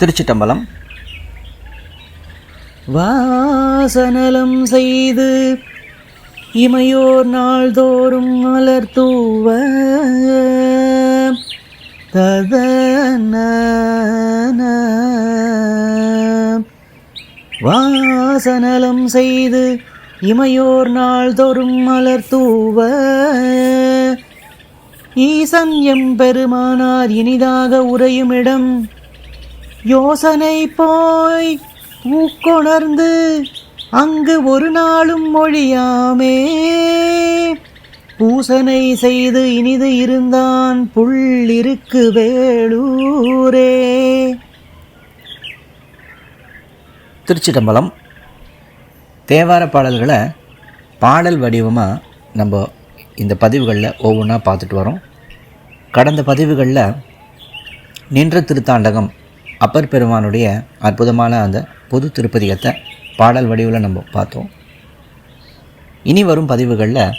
திருச்சிட்டம்பலம். வாசனலம் செய்து இமையோர் நாள்தோறும் மலர் தூவ ததன வாசனலம் செய்து இமையோர் நாள்தோறும் மலர் தூவ ஈசன் எம்பெருமானார் இனிதாக உறையுமிடம் யோசனை போய் ஊக்கொணர்ந்து அங்கு ஒரு நாளும் மொழியாமே பூசனை செய்து இனிது இருந்தான் புள்ளிருக்கு வேளூரே. திருச்சிட்டம்பலம். தேவார பாடல்களை பாடல் வடிவமாக நம்ம இந்த பதிவுகளில் ஒவ்வொன்றா பார்த்துட்டு வரோம். கடந்த பதிவுகளில் நின்ற திருத்தாண்டகம் அப்பர் பெருமானுடைய அற்புதமான அந்த பொது திருப்பதிகத்தை பாடல் வடிவில் நம்ம பார்த்தோம். இனி வரும் பதிவுகளில்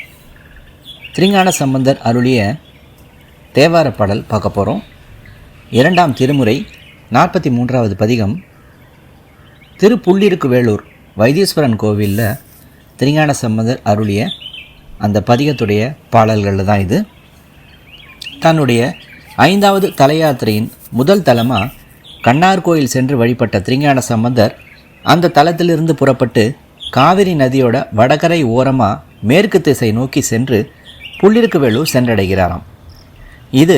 திருஞான சம்பந்தர் அருளிய தேவார பாடல் பார்க்க போகிறோம். 2ஆம் திருமுறை 43வது பதிகம். திருப்புள்ளிருக்கு வேளூர் வைத்தீஸ்வரன் கோவிலில் திருஞான சம்பந்தர் அருளிய அந்த பதிகத்துடைய பாடல்களில் தான் இது. தன்னுடைய 5வது தலையாத்திரையின் முதல் தலமாக கண்ணார் கோயில் சென்று வழிபட்ட திருஞான சம்பந்தர் அந்த தலத்திலிருந்து புறப்பட்டு காவிரி நதியோட வடகரை ஓரமாக மேற்கு திசை நோக்கி சென்று புள்ளிருக்கு வேளூர் சென்றடைகிறாராம். இது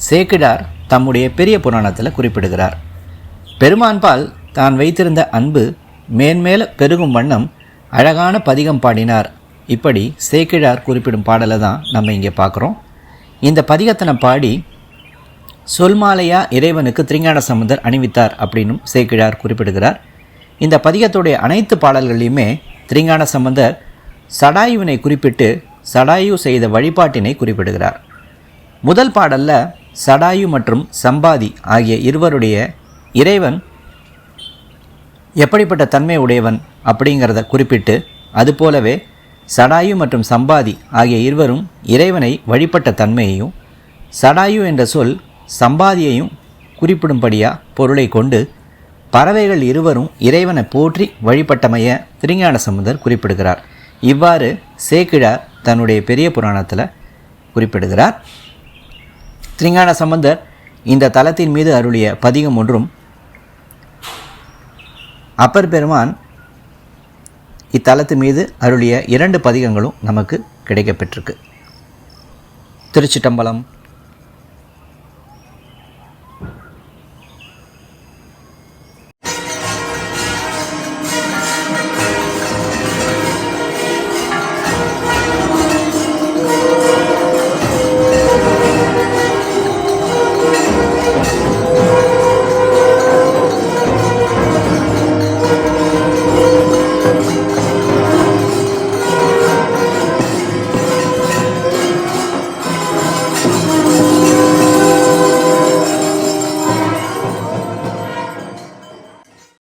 சேக்கிழார் தம்முடைய பெரிய புராணத்தில் குறிப்பிடுகிறார். பெருமான்பால் தான் வைத்திருந்த அன்பு மேன்மேல பெருகும் வண்ணம் அழகான பதிகம் பாடினார். இப்படி சேக்கிழார் குறிப்பிடும் பாடலை தான் நம்ம இங்கே பார்க்குறோம். இந்த பதிகத்தனை பாடி சொல்மாலையா இறைவனுக்கு திருஞான சம்பந்தர் அணிவித்தார் அப்படின்னும் சேக்கிழார் குறிப்பிடுகிறார். இந்த பதிகத்துடைய அனைத்து பாடல்களையுமே திருஞான சம்பந்தர் சடாயுவினை குறிப்பிட்டு சடாயு செய்த வழிபாட்டினை குறிப்பிடுகிறார். முதல் பாடலில் சடாயு மற்றும் சம்பாதி ஆகிய இருவருடைய இறைவன் எப்படிப்பட்ட தன்மை உடையவன் அப்படிங்கிறத குறிப்பிட்டு, அதுபோலவே சடாயு மற்றும் சம்பாதி ஆகிய இருவரும் இறைவனை வழிபட்ட தன்மையையும், சடாயு என்ற சொல் சம்பாதியையும் குறிப்பிடும்படியாக பொருளை கொண்டு பறவைகள் இருவரும் இறைவனை போற்றி வழிபட்டமைய திருஞான சம்பந்தர் குறிப்பிடுகிறார். இவ்வாறு சேக்கிழார் தன்னுடைய பெரிய புராணத்தில் குறிப்பிடுகிறார். திருஞான சம்பந்தர் இந்த தலத்தின் மீது அருளிய பதிகம் ஒன்றும், அப்பர் பெருமான் இத்தலத்து மீது அருளிய 2 பதிகங்களும் நமக்கு கிடைக்கப்பெற்றிருக்கு. திருச்சிட்டம்பலம்.